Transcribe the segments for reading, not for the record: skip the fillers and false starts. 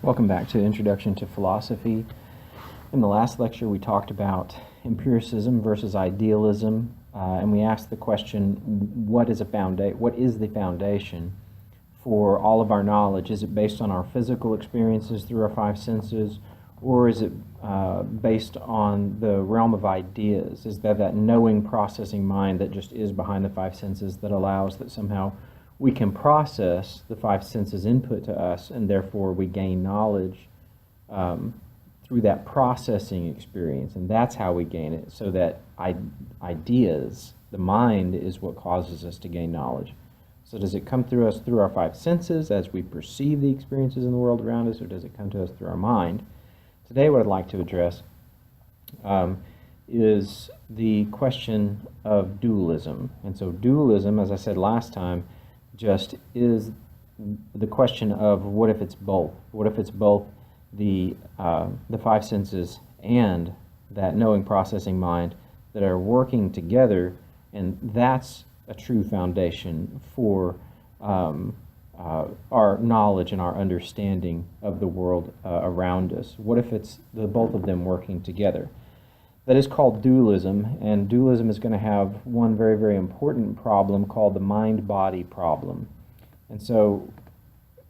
Welcome back to Introduction to Philosophy. In the last lecture, we talked about empiricism versus idealism, and we asked the question, what is the foundation for all of our knowledge? Is it based on our physical experiences through our five senses, or is it based on the realm of ideas? Is that knowing, processing mind that just is behind the five senses that allows that somehow we can process the five senses input to us, and therefore we gain knowledge through that processing experience, and that's how we gain it, so that ideas, the mind, is what causes us to gain knowledge. So does it come through us through our five senses as we perceive the experiences in the world around us, or does it come to us through our mind? Today what I'd like to address is the question of dualism. And so dualism, as I said last time, just is the question of what if it's both? What if it's both the five senses and that knowing, processing mind that are working together, and that's a true foundation for our knowledge and our understanding of the world around us. What if it's the both of them working together? That is called dualism, and dualism is going to have one very, very important problem called the mind-body problem. And so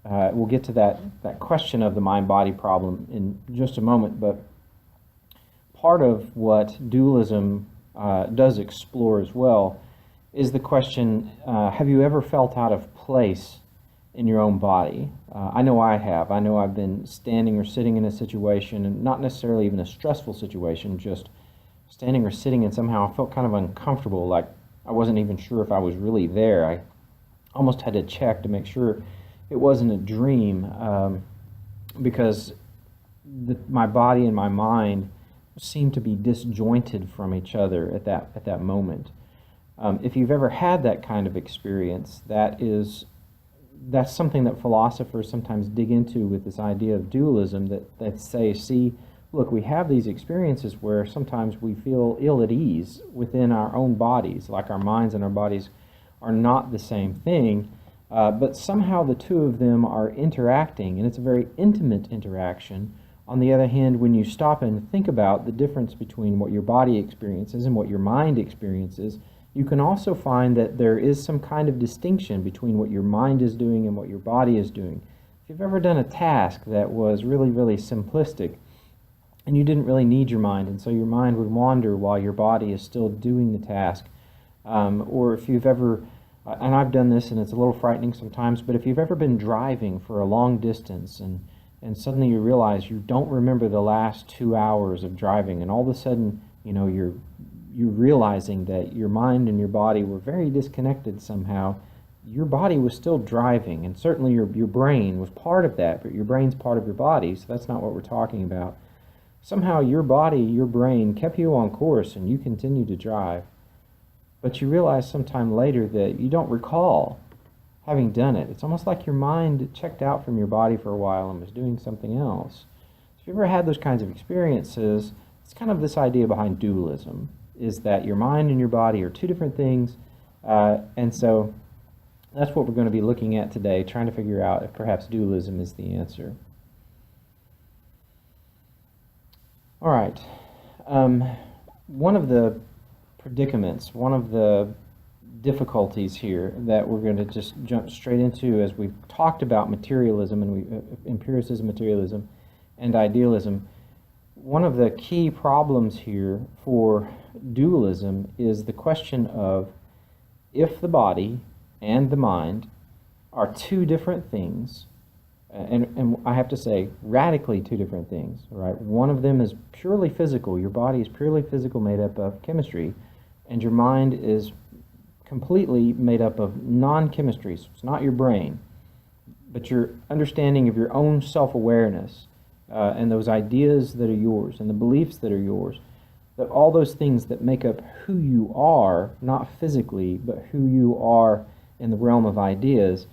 we'll get to that question of the mind-body problem in just a moment, but part of what dualism does explore as well is the question, have you ever felt out of place in your own body? I know I have. I know I've been standing or sitting in a situation, and not necessarily even a stressful situation, just standing or sitting, and somehow I felt kind of uncomfortable, like I wasn't even sure if I was really there. I almost had to check to make sure it wasn't a dream, because my body and my mind seemed to be disjointed from each other at that moment. If you've ever had that kind of experience, that's something that philosophers sometimes dig into with this idea of dualism, that say, see, look, we have these experiences where sometimes we feel ill at ease within our own bodies, like our minds and our bodies are not the same thing, but somehow the two of them are interacting, and it's a very intimate interaction. On the other hand, when you stop and think about the difference between what your body experiences and what your mind experiences, you can also find that there is some kind of distinction between what your mind is doing and what your body is doing. If you've ever done a task that was really, really simplistic, and you didn't really need your mind, and so your mind would wander while your body is still doing the task. Or if you've ever, and I've done this and it's a little frightening sometimes, but if you've ever been driving for a long distance and suddenly you realize you don't remember the last 2 hours of driving, and all of a sudden, you're realizing that your mind and your body were very disconnected somehow. Your body was still driving, and certainly your brain was part of that, but your brain's part of your body, so that's not what we're talking about. Somehow your body, your brain, kept you on course and you continued to drive. But you realize sometime later that you don't recall having done it. It's almost like your mind checked out from your body for a while and was doing something else. If you've ever had those kinds of experiences, it's kind of this idea behind dualism, is that your mind and your body are two different things. And so that's what we're going to be looking at today, trying to figure out if perhaps dualism is the answer. All right. One of the predicaments, one of the difficulties here that we're going to just jump straight into as we've talked about materialism and empiricism, materialism, and idealism, one of the key problems here for dualism is the question of if the body and the mind are two different things, and I have to say, radically two different things, right? One of them is purely physical. Your body is purely physical, made up of chemistry, and your mind is completely made up of non-chemistry. So it's not your brain, but your understanding of your own self-awareness, and those ideas that are yours, and the beliefs that are yours, that all those things that make up who you are, not physically, but who you are in the realm of ideas.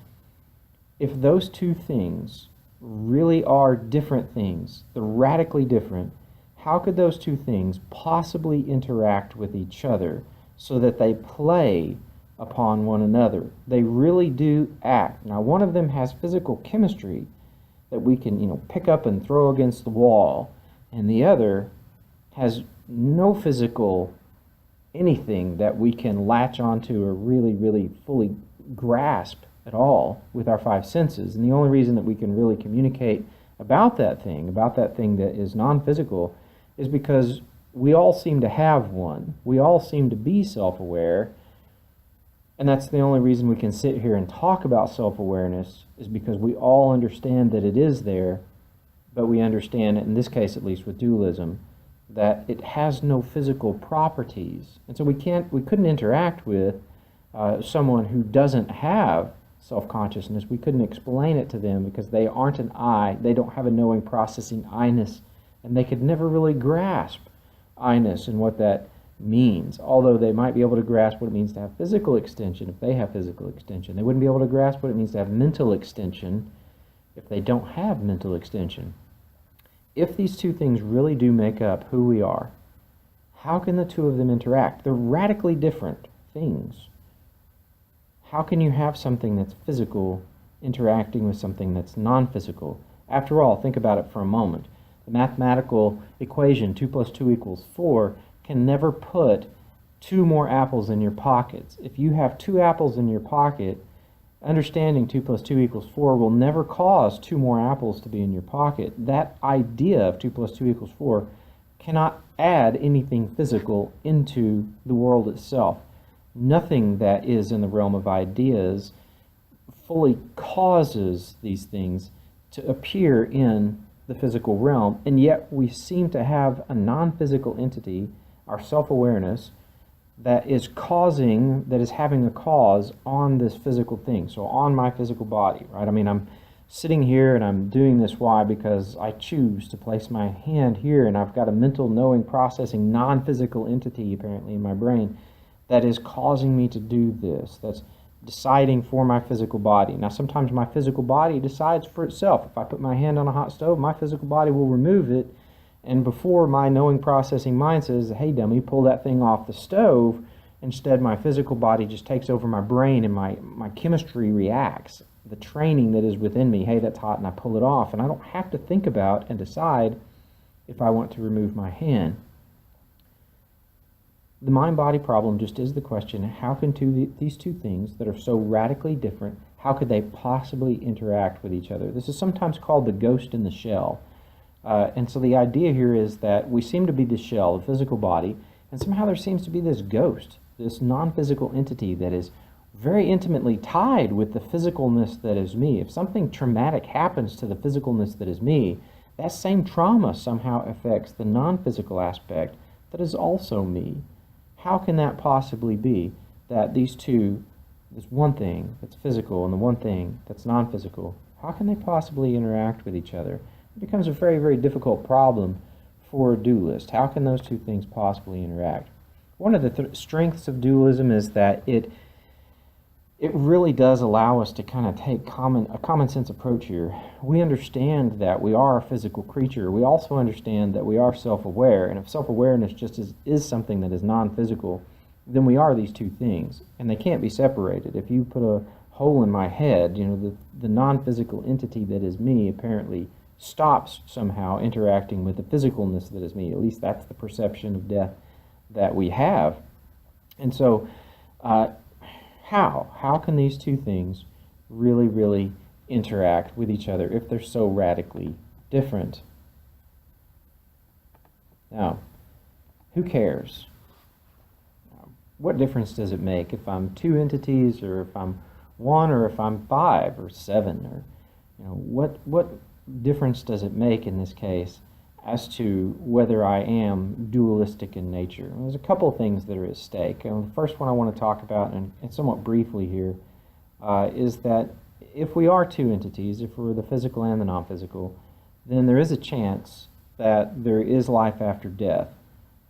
If those two things really are different things, they're radically different, how could those two things possibly interact with each other so that they play upon one another? They really do act. Now, one of them has physical chemistry, that we can, pick up and throw against the wall, and the other has no physical anything that we can latch onto or really, really fully grasp at all with our five senses. And the only reason that we can really communicate about that thing that is non-physical, is because we all seem to have one. We all seem to be self-aware, and that's the only reason we can sit here and talk about self-awareness, is because we all understand that it is there, but we understand, in this case at least with dualism, that it has no physical properties. And so we couldn't interact with someone who doesn't have self-consciousness. We couldn't explain it to them because they aren't an I, they don't have a knowing, processing I-ness, and they could never really grasp I-ness and what that means. Although they might be able to grasp what it means to have physical extension if they have physical extension. They wouldn't be able to grasp what it means to have mental extension if they don't have mental extension. If these two things really do make up who we are, how can the two of them interact? They're radically different things. How can you have something that's physical interacting with something that's non-physical? After all, think about it for a moment. The mathematical equation 2 + 2 = 4 can never put 2 more apples in your pockets. If you have 2 apples in your pocket, understanding 2 + 2 = 4 will never cause 2 more apples to be in your pocket. That idea of 2 + 2 = 4 cannot add anything physical into the world itself. Nothing that is in the realm of ideas fully causes these things to appear in the physical realm, and yet we seem to have a non-physical entity, our self-awareness, that is having a cause on this physical thing, so on my physical body, right? I mean, I'm sitting here and I'm doing this. Why? Because I choose to place my hand here, and I've got a mental, knowing, processing, non-physical entity apparently in my brain that is causing me to do this, that's deciding for my physical body. Now, sometimes my physical body decides for itself. If I put my hand on a hot stove, my physical body will remove it, and before my knowing, processing mind says, hey dummy, pull that thing off the stove, instead my physical body just takes over my brain, and my chemistry reacts. The training that is within me, hey, that's hot, and I pull it off, and I don't have to think about and decide if I want to remove my hand. The mind-body problem just is the question, how can these two things that are so radically different, how could they possibly interact with each other? This is sometimes called the ghost in the shell. And so the idea here is that we seem to be the shell, the physical body, and somehow there seems to be this ghost, this non-physical entity that is very intimately tied with the physicalness that is me. If something traumatic happens to the physicalness that is me, that same trauma somehow affects the non-physical aspect that is also me. How can that possibly be, that these two, this one thing that's physical and the one thing that's non-physical, how can they possibly interact with each other? It becomes a very, very difficult problem for a dualist. How can those two things possibly interact? One of the strengths of dualism is that it really does allow us to kind of take a common sense approach here. We understand that we are a physical creature. We also understand that we are self-aware, and if self-awareness just is something that is non-physical, then we are these two things, and they can't be separated. If you put a hole in my head, the non-physical entity that is me apparently stops somehow interacting with the physicalness that is me. At least that's the perception of death that we have. And so, how can these two things really, really interact with each other if they're so radically different? Now, who cares? What difference does it make if I'm two entities, or if I'm one, or if I'm 5 or 7, or what difference does it make in this case as to whether I am dualistic in nature? And there's a couple of things that are at stake. The first one I want to talk about, and somewhat briefly here, is that if we are two entities, if we're the physical and the non-physical, then there is a chance that there is life after death.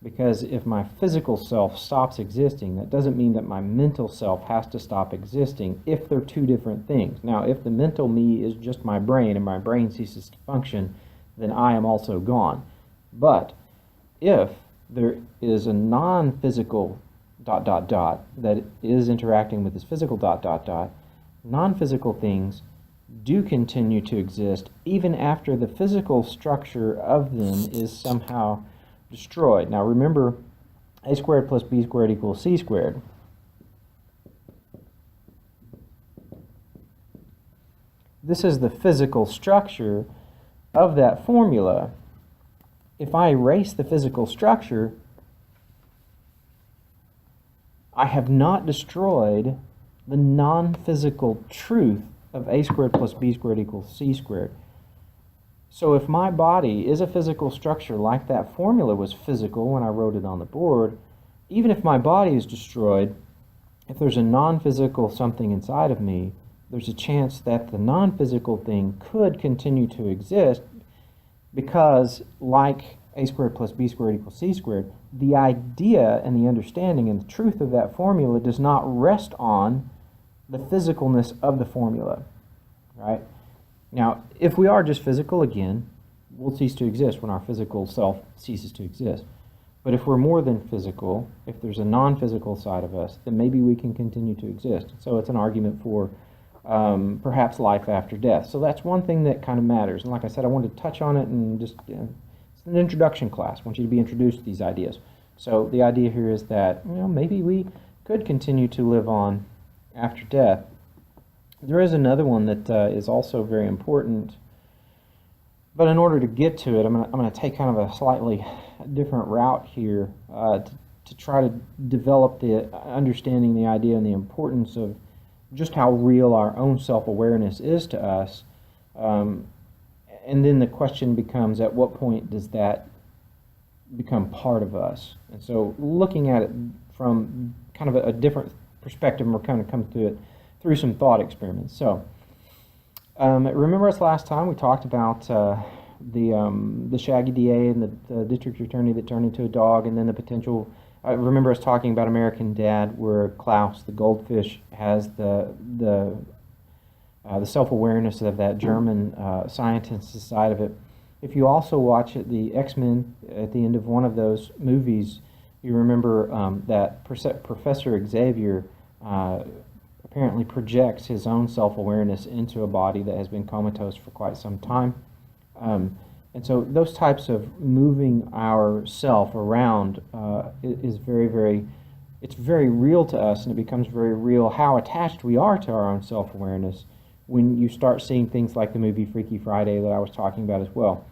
Because if my physical self stops existing, that doesn't mean that my mental self has to stop existing if they're two different things. Now, if the mental me is just my brain and my brain ceases to function, then I am also gone. But if there is a non-physical ... that is interacting with this physical ... non-physical things do continue to exist even after the physical structure of them is somehow destroyed. Now remember, a squared plus b squared equals c squared. This is the physical structure of that formula. If I erase the physical structure, I have not destroyed the non-physical truth of a squared plus b squared equals c squared. So if my body is a physical structure like that formula was physical when I wrote it on the board, even if my body is destroyed, if there's a non-physical something inside of me, there's a chance that the non-physical thing could continue to exist because, like a squared plus b squared equals c squared, the idea and the understanding and the truth of that formula does not rest on the physicalness of the formula, right? Now, if we are just physical, again, we'll cease to exist when our physical self ceases to exist. But if we're more than physical, if there's a non-physical side of us, then maybe we can continue to exist. So it's an argument for perhaps life after death. So that's one thing that kind of matters. And like I said, I wanted to touch on it and just, it's an introduction class. I want you to be introduced to these ideas. So the idea here is that, maybe we could continue to live on after death. There is another one that is also very important, but in order to get to it, I'm going to take kind of a slightly different route here to try to develop the understanding, the idea, and the importance of just how real our own self-awareness is to us. And then the question becomes, at what point does that become part of us? And so looking at it from kind of a different perspective, and we're kind of coming to it through some thought experiments. So remember us last time we talked about the shaggy DA and the district attorney that turned into a dog, and then the potential. Remember us talking about American Dad, where Klaus, the goldfish, has the self-awareness of that German scientist side of it. If you also watch the X-Men at the end of one of those movies, you remember that Professor Xavier apparently projects his own self-awareness into a body that has been comatose for quite some time. And so those types of moving our self around is it's very real to us, and it becomes very real how attached we are to our own self-awareness when you start seeing things like the movie Freaky Friday that I was talking about as well.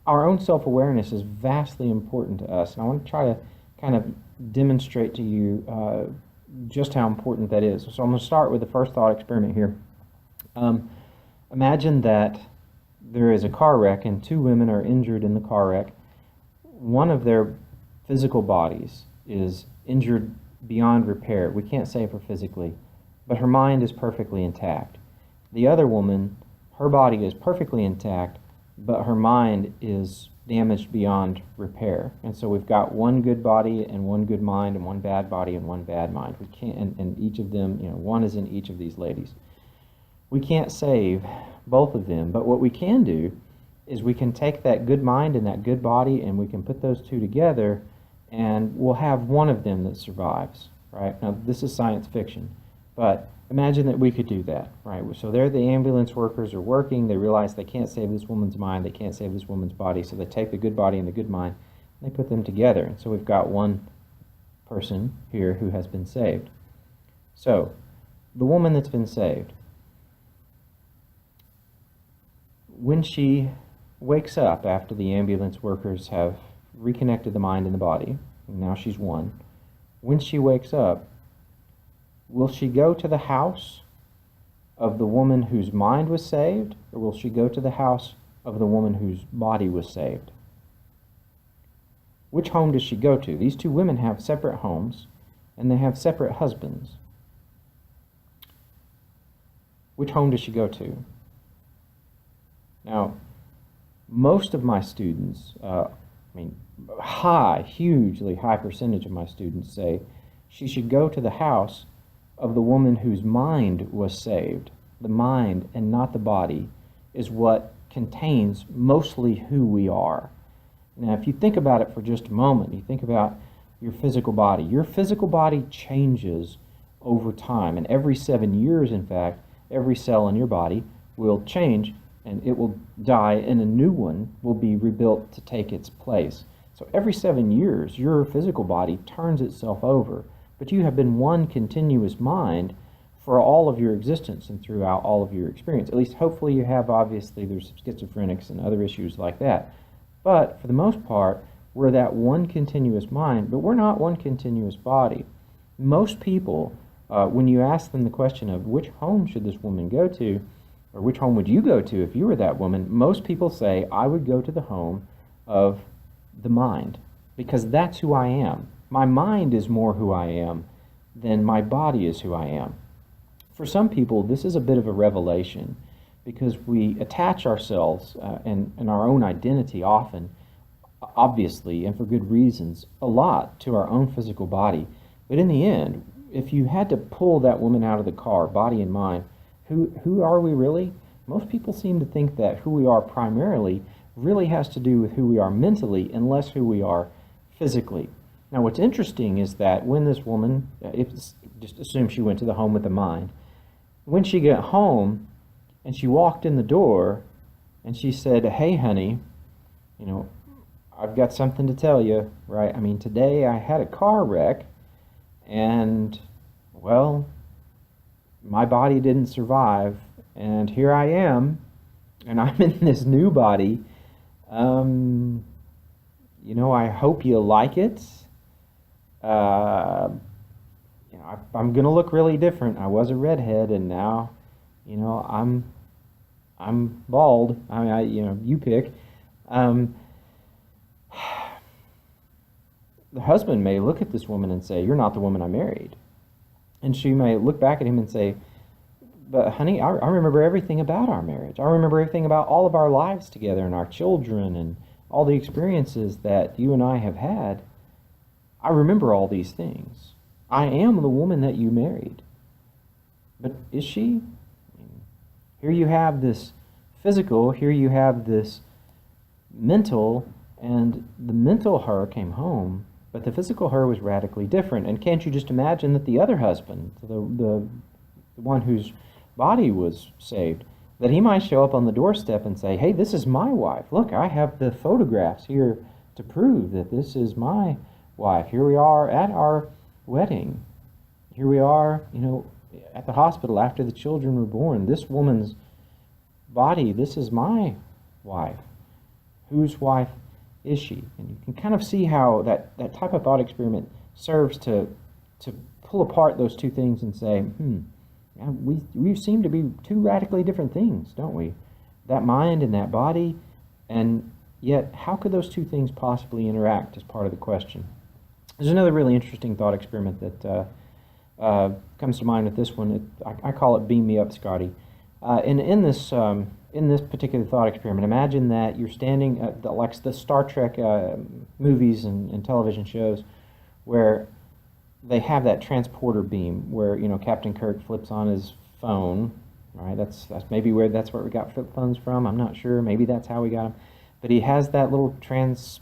Our own self-awareness is vastly important to us, and I want to try to kind of demonstrate to you just how important that is. So I'm going to start with the first thought experiment here. Imagine that there is a car wreck and two women are injured in the car wreck. One of their physical bodies is injured beyond repair. We can't save her physically, but her mind is perfectly intact. The other woman, her body is perfectly intact, but her mind is damaged beyond repair. And so we've got one good body and one good mind, and one bad body and one bad mind. We can't, and each of them, one is in each of these ladies. We can't save both of them, but what we can do is we can take that good mind and that good body, and we can put those two together, and we'll have one of them that survives, right? Now, this is science fiction, but imagine that we could do that, right? So there the ambulance workers are working. They realize they can't save this woman's mind. They can't save this woman's body, so they take the good body and the good mind, and they put them together. And so we've got one person here who has been saved. So the woman that's been saved, when she wakes up after the ambulance workers have reconnected the mind and the body, and now she's one, when she wakes up, will she go to the house of the woman whose mind was saved, or will she go to the house of the woman whose body was saved? Which home does she go to? These two women have separate homes, and they have separate husbands. Which home does she go to? Now, most of my students, hugely high percentage of my students say she should go to the house of the woman whose mind was saved. The mind and not the body is what contains mostly who we are. Now, if you think about it for just a moment, you think about your physical body. Your physical body changes over time, and every 7 years, in fact, every cell in your body will change and it will die, and a new one will be rebuilt to take its place. So every 7 years, your physical body turns itself over, but you have been one continuous mind for all of your existence and throughout all of your experience. At least hopefully you have. Obviously there's schizophrenics and other issues like that. But for the most part, we're that one continuous mind, but we're not one continuous body. Most people, when you ask them the question of which home should this woman go to, or which home would you go to if you were that woman, most people say, I would go to the home of the mind, because that's who I am. My mind is more who I am than my body is who I am. For some people, this is a bit of a revelation, because we attach ourselves and our own identity often, obviously, and for good reasons, a lot to our own physical body. But in the end, if you had to pull that woman out of the car, body and mind, who are we really? Most people seem to think that who we are primarily really has to do with who we are mentally and less who we are physically. Now, what's interesting is that when this woman, just assume she went to the home with the mind, when she got home and she walked in the door and she said, hey, honey, I've got something to tell you, right? I mean, today I had a car wreck and, well, my body didn't survive, and here I am, and I'm in this new body. I hope you like it. I'm going to look really different. I was a redhead, and now, I'm bald. I mean, you pick. The husband may look at this woman and say, you're not the woman I married. And she may look back at him and say, but honey, I remember everything about our marriage. I remember everything about all of our lives together and our children and all the experiences that you and I have had. I remember all these things. I am the woman that you married. But is she? Here you have this physical, here you have this mental, and the mental her came home, but the physical her was radically different. And can't you just imagine that the other husband, the one whose body was saved, that he might show up on the doorstep and say, hey, this is my wife. Look, I have the photographs here to prove that this is my wife. Here we are at our wedding. Here we are, at the hospital after the children were born. This woman's body, this is my wife. Whose wife is she? And you can kind of see how that type of thought experiment serves to pull apart those two things and say, we seem to be two radically different things, don't we? That mind and that body, and yet how could those two things possibly interact as part of the question? There's another really interesting thought experiment that comes to mind with this one. I call it Beam Me Up, Scotty. In this particular thought experiment, imagine that you're standing at like the Star Trek movies and television shows where they have that transporter beam where Captain Kirk flips on his phone. Right, that's maybe that's where we got flip phones from. I'm not sure. Maybe that's how we got them. But he has that little transponder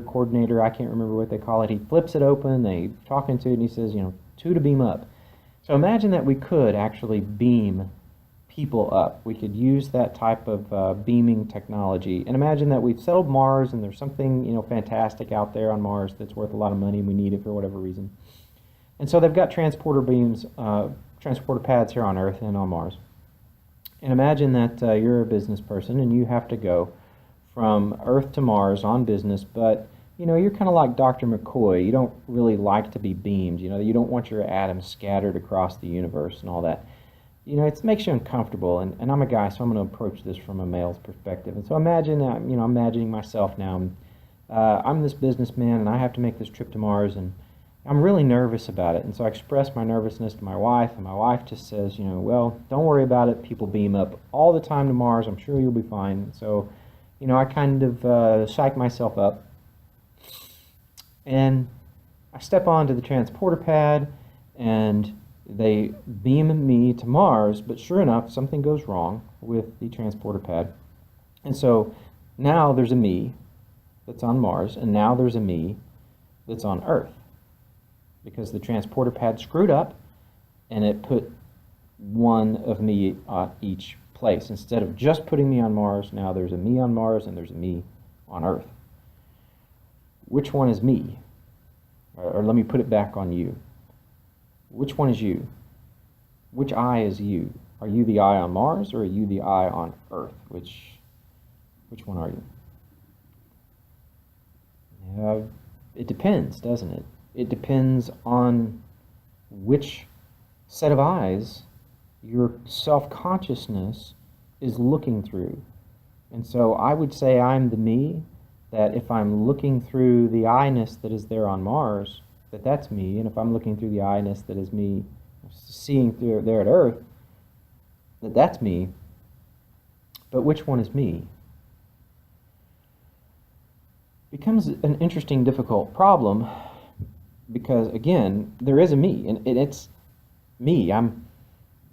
coordinator. I can't remember what they call it. He flips it open. They talk into it, and he says, two to beam up. So imagine that we could actually beam people up. We could use that type of beaming technology. And imagine that we've settled Mars and there's something fantastic out there on Mars that's worth a lot of money and we need it for whatever reason. And so they've got transporter beams, transporter pads here on Earth and on Mars. And imagine that you're a business person and you have to go from Earth to Mars on business, but you're kind of like Dr. McCoy. You don't really like to be beamed. You don't want your atoms scattered across the universe and all that. It makes you uncomfortable, and I'm a guy, so I'm going to approach this from a male's perspective. And so imagine, I'm imagining myself now. I'm this businessman, and I have to make this trip to Mars, and I'm really nervous about it. And so I express my nervousness to my wife, and my wife just says, well, don't worry about it. People beam up all the time to Mars. I'm sure you'll be fine. So, I kind of psych myself up, and I step onto the transporter pad, and they beam me to Mars, but sure enough, something goes wrong with the transporter pad. And so now there's a me that's on Mars, and now there's a me that's on Earth. Because the transporter pad screwed up, and it put one of me at each place. Instead of just putting me on Mars, now there's a me on Mars and there's a me on Earth. Which one is me? Or let me put it back on you. Which one is you? Which I is you? Are you the I on Mars or are you the I on Earth? Which one are you? It depends, doesn't it? It depends on which set of eyes your self-consciousness is looking through. And so I would say I'm the me, that if I'm looking through the I-ness that is there on Mars, that's me, and if I'm looking through the I-ness that is me seeing through there at Earth, that's me. But which one is me? Becomes an interesting, difficult problem, because again, there is a me, and it's me. I'm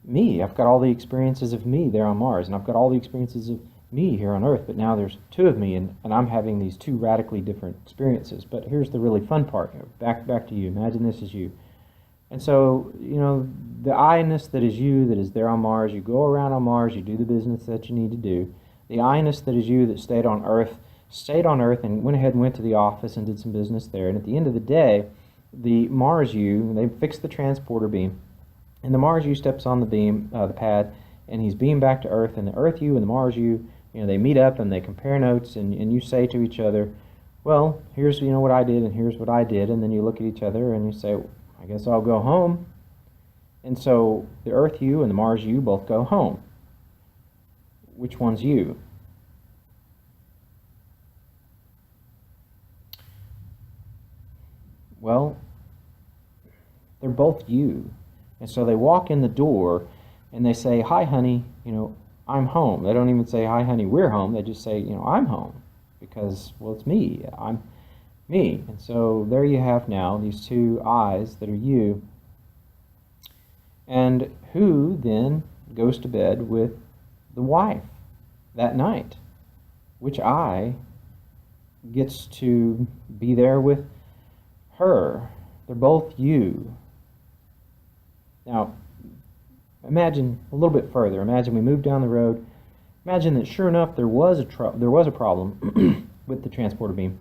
me. I've got all the experiences of me there on Mars, and I've got all the experiences of me here on Earth, but now there's two of me, and I'm having these two radically different experiences. But here's the really fun part. Back to you. Imagine this is you. And so, the I-ness that is you, that is there on Mars, you go around on Mars, you do the business that you need to do. The I-ness that is you that stayed on Earth and went ahead and went to the office and did some business there. And at the end of the day, the Mars you, they fixed the transporter beam, and the Mars you steps on the beam, the pad, and he's beamed back to Earth, and the Earth you and the Mars you, they meet up and they compare notes, and you say to each other, well, here's what I did and here's what I did, and then you look at each other and you say, I guess I'll go home. And so the Earth you and the Mars you both go home. Which one's you? Well, they're both you. And so they walk in the door and they say, hi, honey, I'm home. They don't even say, hi, honey, we're home. They just say, I'm home. Because, well, it's me. I'm me. And so there you have now these two I's that are you. And who then goes to bed with the wife that night? Which I gets to be there with her? They're both you. Now, imagine a little bit further. Imagine we move down the road. Imagine that sure enough there was a problem with the transporter beam.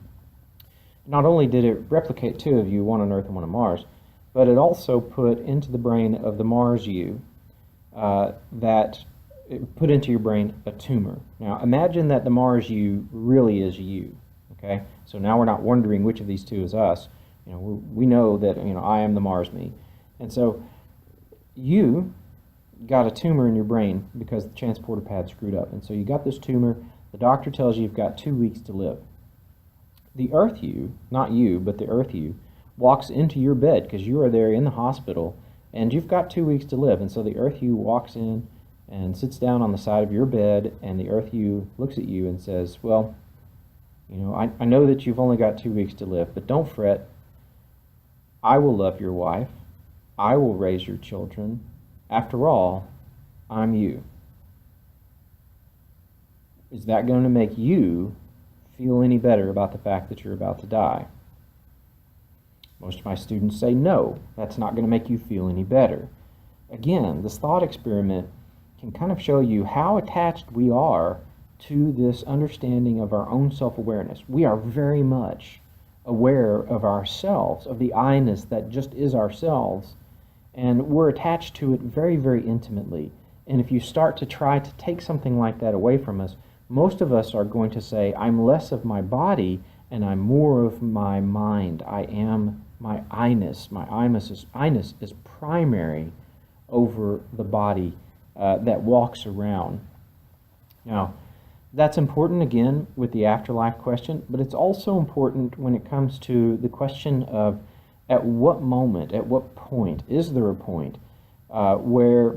Not only did it replicate two of you, one on Earth and one on Mars, but it also put into the brain of the Mars you, that it put into your brain a tumor. Now imagine that the Mars you really is you. Okay, so now we're not wondering which of these two is us. We know that I am the Mars me, and so you got a tumor in your brain because the transporter pad screwed up, and so you got this tumor. The doctor tells you you've got 2 weeks to live. The Earth you, not you, but the Earth you, walks into your bed because you are there in the hospital, and you've got 2 weeks to live. And so the Earth you walks in and sits down on the side of your bed, and the Earth you looks at you and says, well, I know that you've only got 2 weeks to live, but don't fret. I will love your wife. I will raise your children. After all, I'm you. Is that going to make you feel any better about the fact that you're about to die? Most of my students say no, that's not going to make you feel any better. Again, this thought experiment can kind of show you how attached we are to this understanding of our own self-awareness. We are very much aware of ourselves, of the I-ness that just is ourselves, and we're attached to it very, very intimately. And if you start to try to take something like that away from us, most of us are going to say, I'm less of my body and I'm more of my mind. I am my I-ness. My I-ness is primary over the body that walks around. Now, that's important, again, with the afterlife question, but it's also important when it comes to the question of at what moment, at what point, is there a point where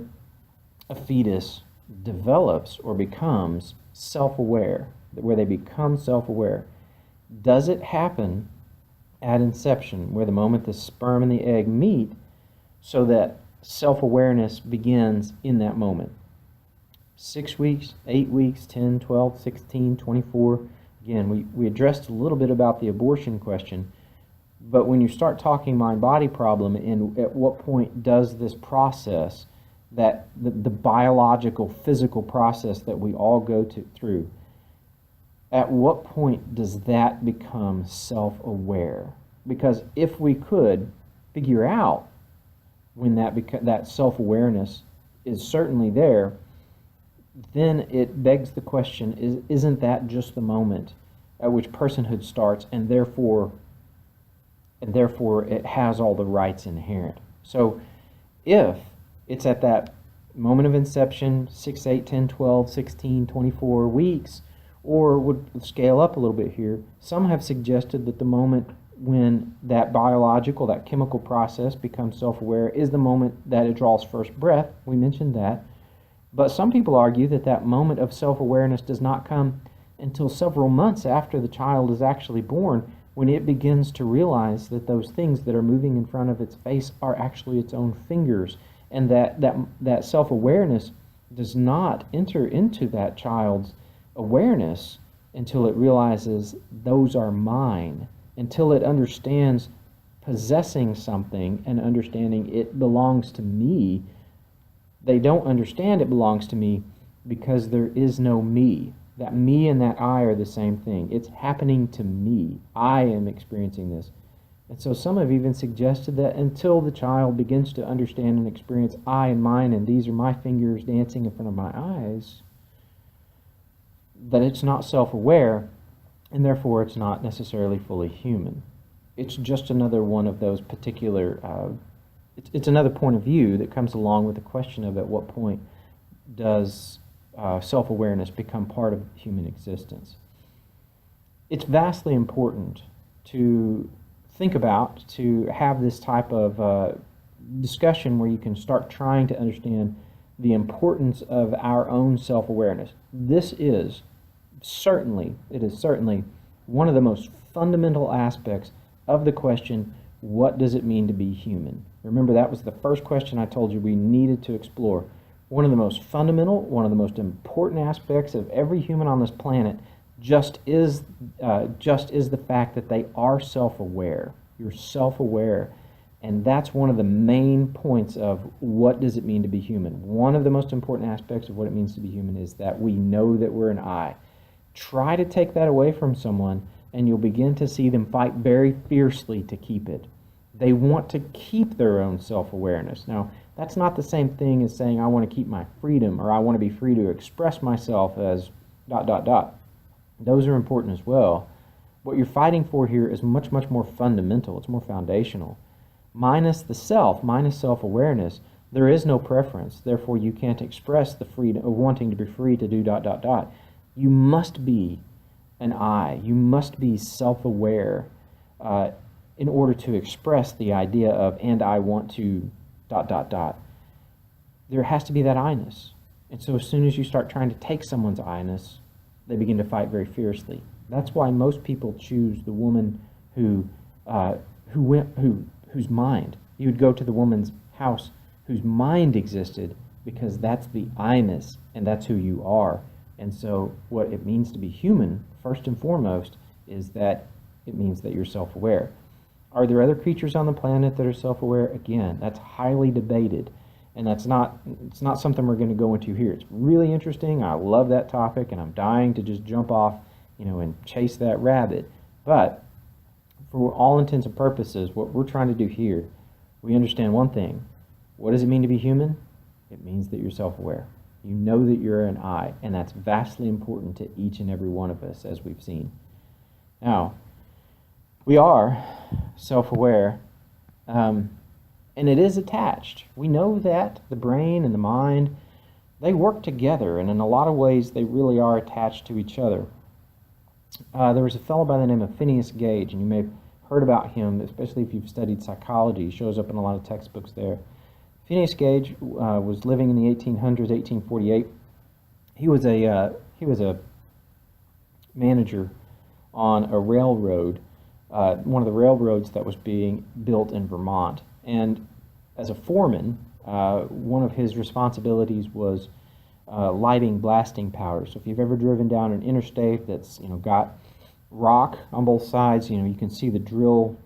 a fetus develops or becomes self-aware, where they become self-aware? Does it happen at inception, where the moment the sperm and the egg meet, so that self-awareness begins in that moment? 6 weeks, 8 weeks, 10, 12, 16, 24. Again, we addressed a little bit about the abortion question, but when you start talking mind-body problem, and at what point does this process that the biological, physical process that we all go through, at what point does that become self-aware? Because if we could figure out when that self-awareness is certainly there, then it begs the question, isn't that just the moment at which personhood starts, and therefore it has all the rights inherent? So if it's at that moment of inception, 6, 8, 10, 12, 16, 24 weeks, or would scale up a little bit here, some have suggested that the moment when that biological, that chemical process becomes self-aware is the moment that it draws first breath. We mentioned that. But some people argue that that moment of self-awareness does not come until several months after the child is actually born, when it begins to realize that those things that are moving in front of its face are actually its own fingers, and that self-awareness does not enter into that child's awareness until it realizes those are mine, until it understands possessing something and understanding it belongs to me. They don't understand it belongs to me because there is no me. That me and that I are the same thing. It's happening to me. I am experiencing this. And so some have even suggested that until the child begins to understand and experience I and mine, and these are my fingers dancing in front of my eyes, that it's not self-aware, and therefore it's not necessarily fully human. It's just another one of those particular, it's another point of view that comes along with the question of at what point does self-awareness become part of human existence. It's vastly important to think about, to have this type of discussion where you can start trying to understand the importance of our own self-awareness. This is certainly one of the most fundamental aspects of the question, what does it mean to be human? Remember, that was the first question I told you we needed to explore. One of the most fundamental, one of the most important aspects of every human on this planet just is the fact that they are self-aware. You're self-aware. And that's one of the main points of what does it mean to be human. One of the most important aspects of what it means to be human is that we know that we're an I. Try to take that away from someone, and you'll begin to see them fight very fiercely to keep it. They want to keep their own self-awareness. Now, that's not the same thing as saying I want to keep my freedom, or I want to be free to express myself as ... Those are important as well. What you're fighting for here is much, much more fundamental. It's more foundational. Minus the self, minus self-awareness, there is no preference. Therefore, you can't express the freedom of wanting to be free to do ... You must be an I. You must be self-aware in order to express the idea of, and I want to ... There has to be that I-ness. And so as soon as you start trying to take someone's I-ness, they begin to fight very fiercely. That's why most people choose the woman whose mind. You would go to the woman's house whose mind existed, because that's the I-ness, and that's who you are. And so what it means to be human, first and foremost, is that it means that you're self-aware. Are there other creatures on the planet that are self-aware? Again, that's highly debated, and it's not something we're going to go into here. It's really interesting. I love that topic, and I'm dying to just jump off, and chase that rabbit. But for all intents and purposes, what we're trying to do here, we understand one thing. What does it mean to be human? It means that you're self-aware. You know that you're an I, and that's vastly important to each and every one of us, as we've seen. Now, we are self-aware, and it is attached. We know that the brain and the mind, they work together, and in a lot of ways, they really are attached to each other. There was a fellow by the name of Phineas Gage, and you may have heard about him, especially if you've studied psychology. He shows up in a lot of textbooks there. Phineas Gage was living in the 1800s, 1848. He was a manager on a railroad, one of the railroads that was being built in Vermont. And as a foreman, one of his responsibilities was lighting blasting powder. So if you've ever driven down an interstate that's got rock on both sides, you can see the drill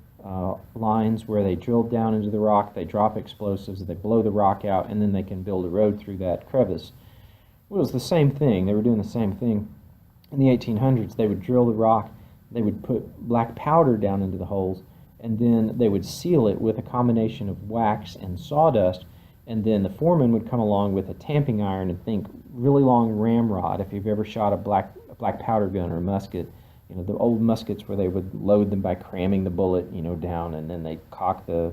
lines where they drilled down into the rock, they drop explosives, they blow the rock out, and then they can build a road through that crevice. Well, it was the same thing. They were doing the same thing. In the 1800s, they would drill the rock, they would put black powder down into the holes, and then they would seal it with a combination of wax and sawdust, and then the foreman would come along with a tamping iron and think really long ramrod. If you've ever shot a black powder gun or a musket, you know, the old muskets where they would load them by cramming the bullet, you know, down, and then they cock the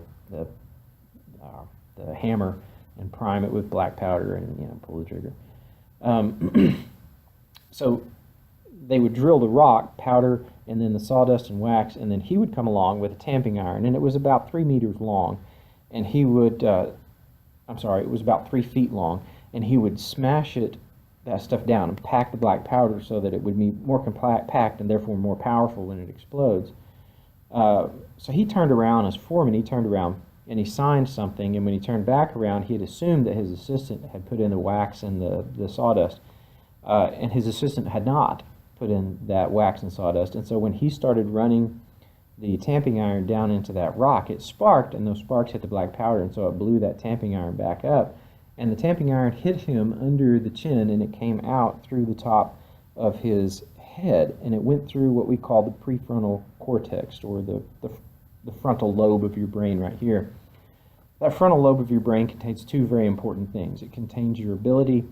hammer and prime it with black powder and, you know, pull the trigger. So they would drill the rock, powder, and then the sawdust and wax, and then he would come along with a tamping iron, and it was about 3 meters long, and he would, it was about 3 feet long, and he would smash that stuff down and pack the black powder so that it would be more compact and therefore more powerful when it explodes. So he turned around as foreman, and he signed something, and when he turned back around, he had assumed that his assistant had put in the wax and the sawdust, and his assistant had not put in that wax and sawdust. And so when he started running the tamping iron down into that rock, it sparked, and those sparks hit the black powder, and so it blew that tamping iron back up. And the tamping iron hit him under the chin, and it came out through the top of his head, and it went through what we call the prefrontal cortex, or the frontal lobe of your brain right here. That frontal lobe of your brain contains 2 very important things. It contains your ability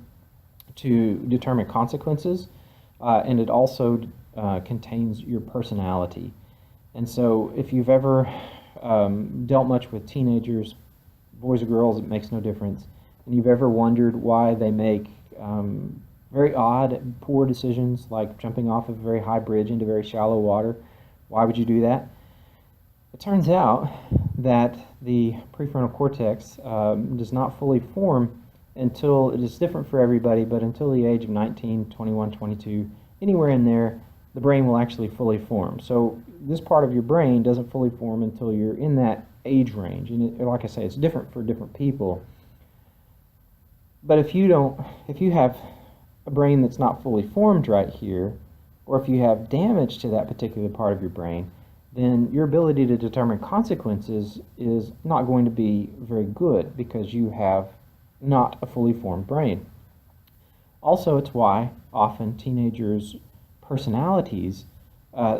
to determine consequences, and it also contains your personality. And so if you've ever dealt much with teenagers, boys or girls, it makes no difference, and you've ever wondered why they make very odd, poor decisions, like jumping off of a very high bridge into very shallow water, why would you do that? It turns out that the prefrontal cortex does not fully form until, it is different for everybody, but until the age of 19, 21, 22, anywhere in there, the brain will actually fully form. So this part of your brain doesn't fully form until you're in that age range. And like I say, it's different for different people. But if you have a brain that's not fully formed right here, or if you have damage to that particular part of your brain, then your ability to determine consequences is not going to be very good, because you have not a fully formed brain. Also, it's why often teenagers' personalities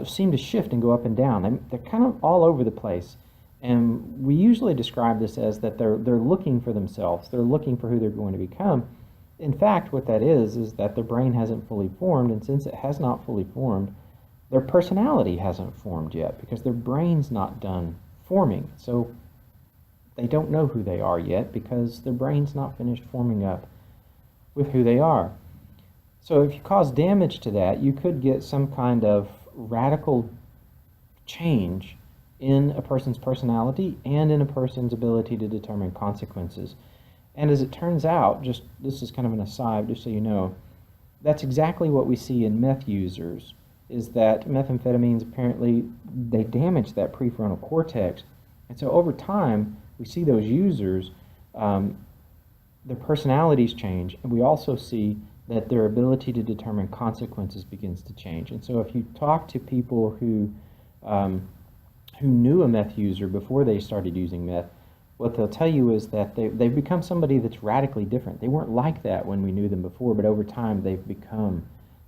seem to shift and go up and down. They're kind of all over the place. And we usually describe this as that they're looking for themselves. They're looking for who they're going to become. In fact, what that is that their brain hasn't fully formed, and since it has not fully formed, their personality hasn't formed yet, because their brain's not done forming. So they don't know who they are yet, because their brain's not finished forming up with who they are. So if you cause damage to that, you could get some kind of radical change in a person's personality and in a person's ability to determine consequences. And as it turns out, this is kind of an aside, just so you know, that's exactly what we see in meth users, is that methamphetamines, apparently, they damage that prefrontal cortex. And so over time, we see those users, their personalities change, and we also see that their ability to determine consequences begins to change. And so if you talk to people who knew a meth user before they started using meth, what they'll tell you is that they've become somebody that's radically different. They weren't like that when we knew them before, but over time they've become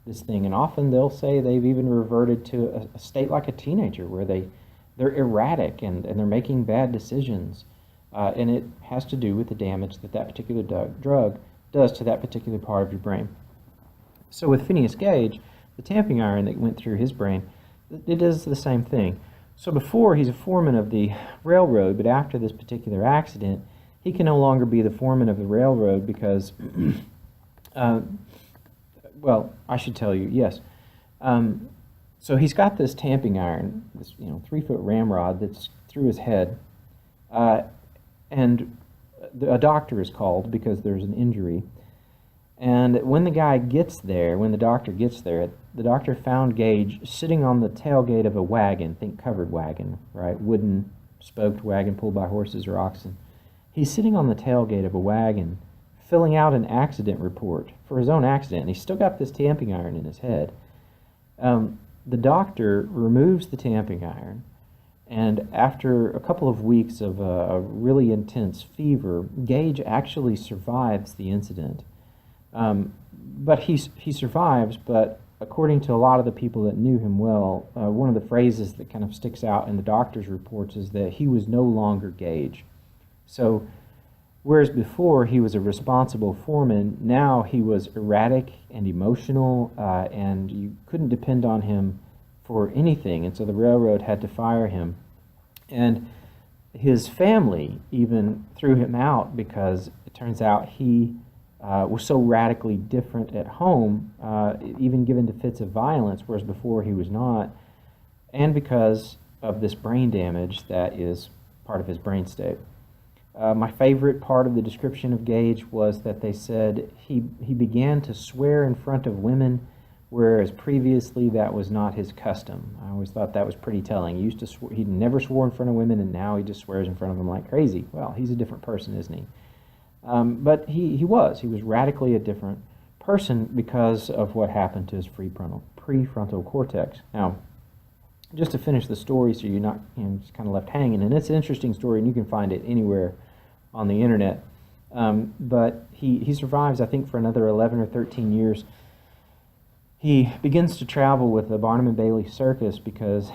this thing. And often they'll say they've even reverted to a state like a teenager, where they're erratic and they're making bad decisions. And it has to do with the damage that particular drug does to that particular part of your brain. So with Phineas Gage, the tamping iron that went through his brain, it does the same thing. So before, he's a foreman of the railroad, but after this particular accident, he can no longer be the foreman of the railroad because, well, I should tell you, yes. So he's got this tamping iron, this 3-foot ramrod that's through his head, and a doctor is called because there's an injury. And when the doctor gets there, the doctor found Gage sitting on the tailgate of a wagon, think covered wagon, right? Wooden spoked wagon pulled by horses or oxen. He's sitting on the tailgate of a wagon filling out an accident report for his own accident, and he's still got this tamping iron in his head. The doctor removes the tamping iron And after a couple of weeks of a really intense fever, Gage actually survives the incident. But he survives, but according to a lot of the people that knew him well, one of the phrases that kind of sticks out in the doctor's reports is that he was no longer Gage. So, whereas before he was a responsible foreman, now he was erratic and emotional, and you couldn't depend on him for anything, and so the railroad had to fire him. And his family even threw him out because it turns out he was so radically different at home, even given to fits of violence, whereas before he was not, and because of this brain damage that is part of his brain state. My favorite part of the description of Gage was that they said he began to swear in front of women, whereas previously that was not his custom. I always thought that was pretty telling. He never swore in front of women, and now he just swears in front of them like crazy. Well, he's a different person, isn't he? But he was radically a different person because of what happened to his prefrontal cortex. Now, just to finish the story so you're not just kind of left hanging, and it's an interesting story, and you can find it anywhere on the internet. But he survives, I think, for another 11 or 13 years. He begins to travel with the Barnum and Bailey Circus because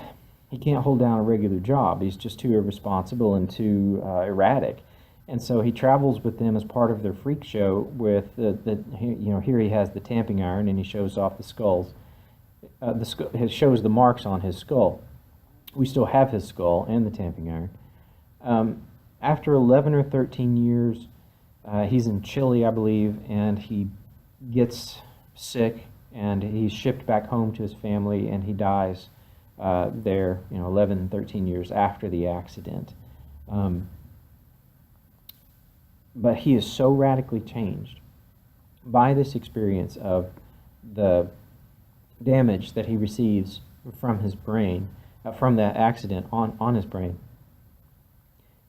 he can't hold down a regular job. He's just too irresponsible and too erratic. And so he travels with them as part of their freak show with here he has the tamping iron and he shows off the skulls. It shows the marks on his skull. We still have his skull and the tamping iron. After 11 or 13 years, he's in Chile, I believe, and he gets sick, and he's shipped back home to his family, and he dies there, 11, 13 years after the accident. But he is so radically changed by this experience of the damage that he receives from his brain, from that accident on his brain.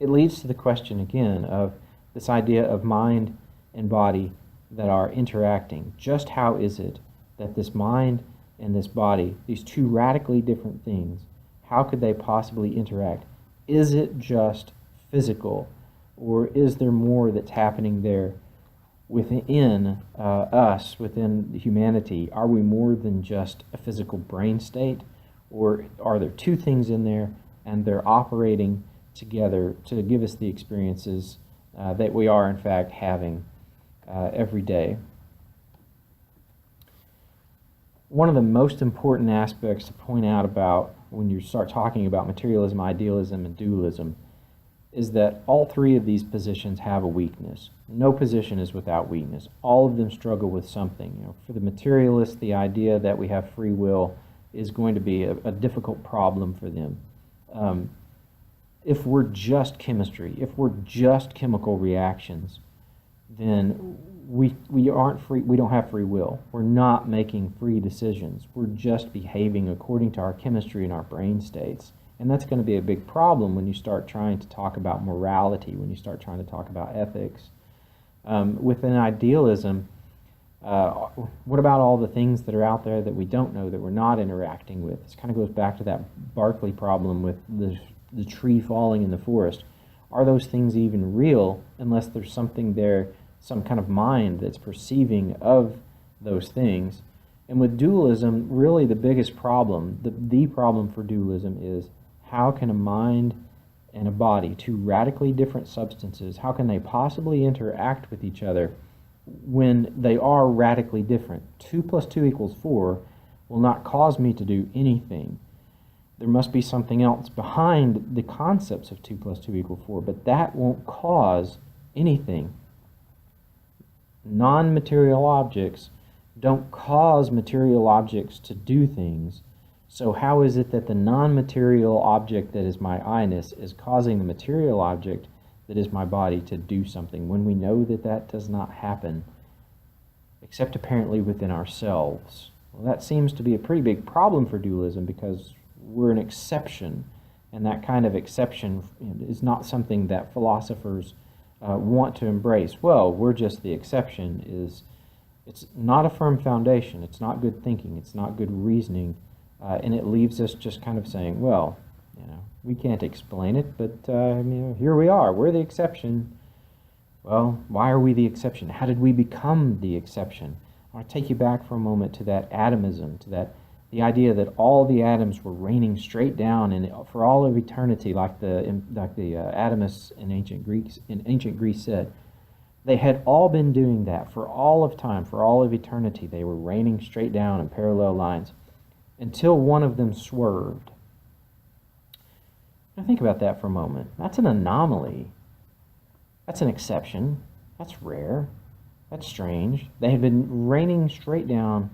It leads to the question again of this idea of mind and body that are interacting. Just how is it that this mind and this body, these two radically different things, how could they possibly interact? Is it just physical, or is there more that's happening there within us, within humanity? Are we more than just a physical brain state, or are there two things in there and they're operating together to give us the experiences that we are in fact having every day? One of the most important aspects to point out about when you start talking about materialism, idealism, and dualism is that all three of these positions have a weakness. No position is without weakness. All of them struggle with something. For the materialist, the idea that we have free will is going to be a difficult problem for them. If we're just chemistry, if we're just chemical reactions, then we aren't free. We don't have free will. We're not making free decisions. We're just behaving according to our chemistry and our brain states. And that's going to be a big problem when you start trying to talk about morality, when you start trying to talk about ethics. Within idealism, what about all the things that are out there that we don't know, that we're not interacting with? This kind of goes back to that Berkeley problem with the tree falling in the forest. Are those things even real unless there's something there, some kind of mind that's perceiving of those things? And with dualism, really the biggest problem, the problem for dualism is, how can a mind and a body, two radically different substances, how can they possibly interact with each other when they are radically different? 2 + 2 = 4 will not cause me to do anything. There must be something else behind the concepts of 2 + 2 = 4, but that won't cause anything. Non-material objects don't cause material objects to do things. So how is it that the non-material object that is my I-ness is causing the material object that is my body to do something, when we know that that does not happen, except apparently within ourselves? Well, that seems to be a pretty big problem for dualism, because we're an exception, and that kind of exception is not something that philosophers want to embrace. Well, we're just the exception. It's not a firm foundation. It's not good thinking. It's not good reasoning. And it leaves us just kind of saying, well, We can't explain it, but here we are. We're the exception. Well, why are we the exception? How did we become the exception? I want to take you back for a moment to that atomism, to the idea that all the atoms were raining straight down and for all of eternity, like the atomists in ancient Greece said. They had all been doing that for all of time, for all of eternity. They were raining straight down in parallel lines until one of them swerved. Now think about that for a moment. That's an anomaly. That's an exception. That's rare. That's strange. They had been raining straight down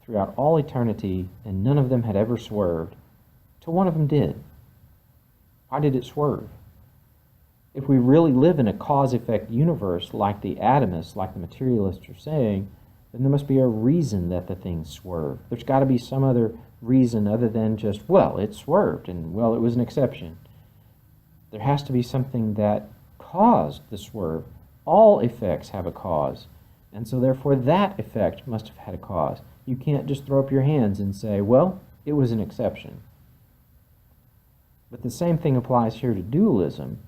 throughout all eternity, and none of them had ever swerved, till one of them did. Why did it swerve? If we really live in a cause-effect universe like the atomists, like the materialists are saying, then there must be a reason that the thing swerved. There's got to be some other reason other than just, well, it swerved, and, well, it was an exception. There has to be something that caused the swerve. All effects have a cause, and so therefore that effect must have had a cause. You can't just throw up your hands and say, well, it was an exception. But the same thing applies here to dualism.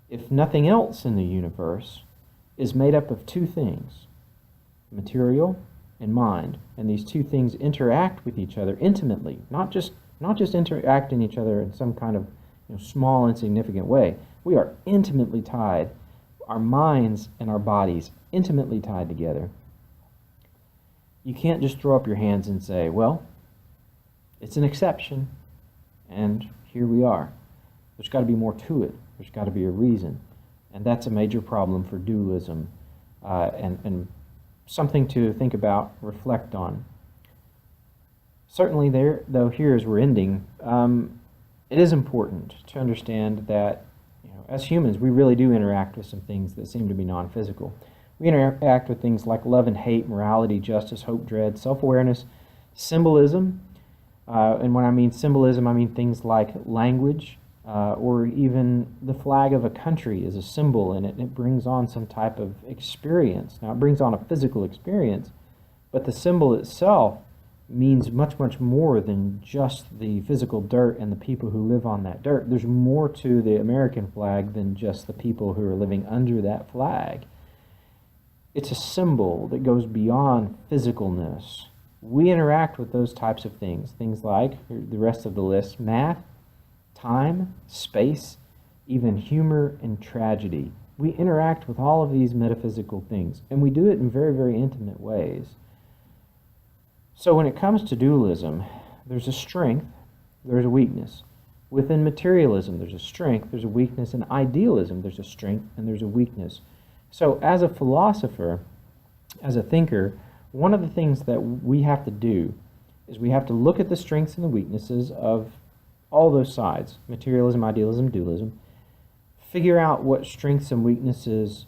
If nothing else in the universe is made up of two things, material and mind, and these two things interact with each other intimately, not just interact in each other in some kind of small, insignificant way. We are intimately tied, our minds and our bodies intimately tied together. You can't just throw up your hands and say, well, it's an exception, and here we are. There's got to be more to it. There's got to be a reason. And that's a major problem for dualism, and something to think about, reflect on. Certainly though here as we're ending, it is important to understand that as humans, we really do interact with some things that seem to be non-physical. We interact with things like love and hate, morality, justice, hope, dread, self-awareness, symbolism. And when I mean symbolism, I mean things like language, or even the flag of a country is a symbol, and it brings on some type of experience. Now, it brings on a physical experience, but the symbol itself means much, much more than just the physical dirt and the people who live on that dirt. There's more to the American flag than just the people who are living under that flag. It's a symbol that goes beyond physicalness. We interact with those types of things like the rest of the list: math, time, space, even humor and tragedy. We interact with all of these metaphysical things, and we do it in very, very intimate ways. So when it comes to dualism, there's a strength, there's a weakness. Within materialism, there's a strength, there's a weakness. In idealism, there's a strength and there's a weakness. So as a philosopher, as a thinker, one of the things that we have to do is we have to look at the strengths and the weaknesses of all those sides, materialism, idealism, dualism, figure out what strengths and weaknesses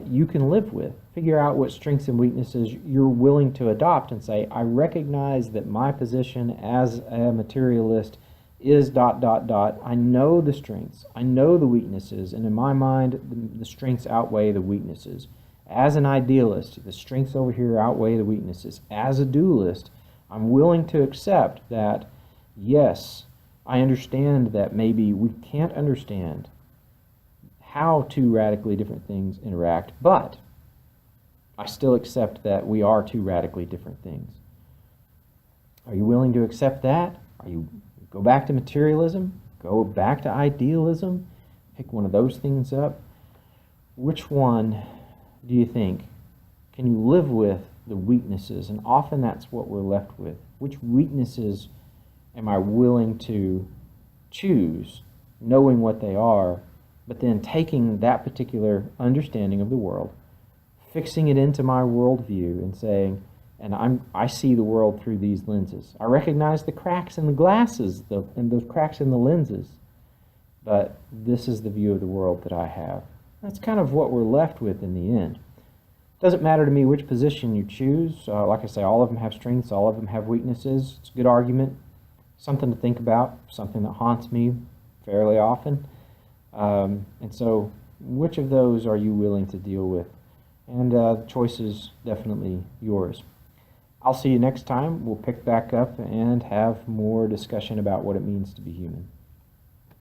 you can live with. Figure out what strengths and weaknesses you're willing to adopt and say, I recognize that my position as a materialist is ... I know the strengths, I know the weaknesses, and in my mind, the strengths outweigh the weaknesses. As an idealist, the strengths over here outweigh the weaknesses. As a dualist, I'm willing to accept that, yes, I understand that maybe we can't understand how two radically different things interact, but I still accept that we are two radically different things. Are you willing to accept that? Are you go back to materialism? Go back to idealism? Pick one of those things up? Which one do you think can you live with the weaknesses? And often that's what we're left with. Which weaknesses am I willing to choose, knowing what they are, but then taking that particular understanding of the world, fixing it into my worldview and saying, and I see the world through these lenses. I recognize the cracks in the glasses and those cracks in the lenses, but this is the view of the world that I have. That's kind of what we're left with in the end. It doesn't matter to me which position you choose. Like I say, all of them have strengths, all of them have weaknesses. It's a good argument, something to think about, something that haunts me fairly often. And so which of those are you willing to deal with? And the choice is definitely yours. I'll see you next time. We'll pick back up and have more discussion about what it means to be human.